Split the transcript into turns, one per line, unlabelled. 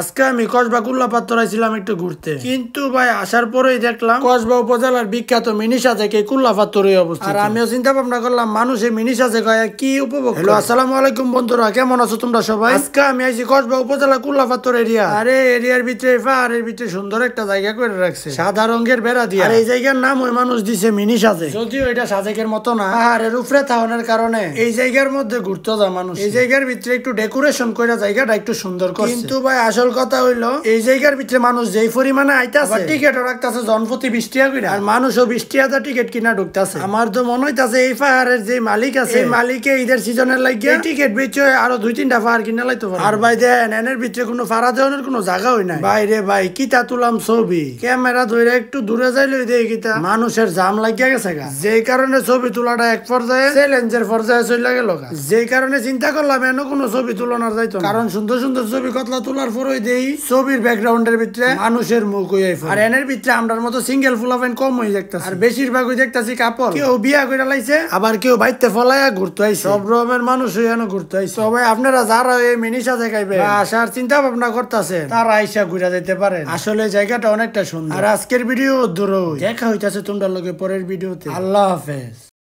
আজকে আমি কসবা কুল্লাপাত্তর আইছিলাম একটু ঘুরতে, কিন্তু ভাই আসার পরেই দেখলাম কসবা উপজেলার বিখ্যাত মিনি সাজেকে কুল্লাপাত্তরই অবস্থিত। আর আমিও চিন্তা ভাবনা করলাম মানুষ এই মিনি সাজে কি উপভোগ। হ্যালো, আসসালামু আলাইকুম বন্ধুরা, কেমন আছো তোমরা সবাই? আজকে আমি আইছি কসবা উপজেলা কুল্লাপাত্তর এরিয়া। আর এই এরিয়ার ভিতরে পাহাড়ের ভিতরে সুন্দর একটা জায়গা করে রাখছে সাদা রঙের বেড়া দিয়ে। আর এই জায়গার নাম ওই মানুষ দিছে মিনি সাজে, যদিও এটা সাজেকের মতো না। পাহাড়ের উপরে থাকার কারণে এই জায়গার মধ্যে ঘুরতে যায় মানুষ। এই জায়গার ভিতরে একটু ডেকোরেশন করে জায়গাটা একটু সুন্দর করছে। কিন্তু ভাই আসল কথা হইলো এই জায়গার ভিতরে মানুষ যেই পরিমাণে আইতাছে, টিকেটও রাখতেছে জনপ্রতি 20 টাকা করে, আর মানুষও 20 টাকা টিকিট কিনা ঢুকতেছে। আমার তো মনে হইতাছে এই পাহাড়ের যে মালিক আছে, এই মালিকে ঈদের সিজনের লাগিয়ে টিকিট বেচে আরো 2-3টা পাহাড় কিনা লাইতে পারে। আর ভাই দেন এনের ভিতরে কোনো ফাড়া দেওয়ার কোনো জায়গা হই নাই। ভাই রে ভাই, কিতা তুলাম ছবি, ক্যামেরা ধরে একটু দূরে যাইলে দেখি কিতা মানুষের জাম লাগিয়া গেছে গা। যেই কারণে ছবি তোলাটা এক পর্যায়ে চ্যালেঞ্জের পর্যায়ে চলে গেল গা। যেই কারণে চিন্তা করলাম এন কোনো ছবি তুলনার যাইতো, কারণ সুন্দর সুন্দর ছবি কতলা তোলার পরই দেই ছবির ব্যাকগ্রাউন্ডের ভিতরে মানুষের মুখ হয়ে যায়। আর এনের ভিতরে আমরার মতো সিঙ্গেল ফুলাফেন কম হয়ে দেখতেছি, আর বেশিরভাগ হয়ে দেখতেছি কাপড়। কেউ বিয়া করে লাইছে, আবার কেউ বাইতে ফলাইয়া ঘুরতে আইছে। সব রকমের মানুষ হইয়ানো ঘুরতে আইছে। সবাই আপনারা যারা এই মিনি সাজে খাইবে আসার চিন্তা ভাবনা করতেছে, তারা আইসা ঘুরে যেতে পারেন। আসলে জায়গাটা অনেকটা সুন্দর। আর আজকের ভিডিও ধরো দেখা হইতাছে তোমরা লগে পরের ভিডিওতে। আল্লাহ হাফেজ।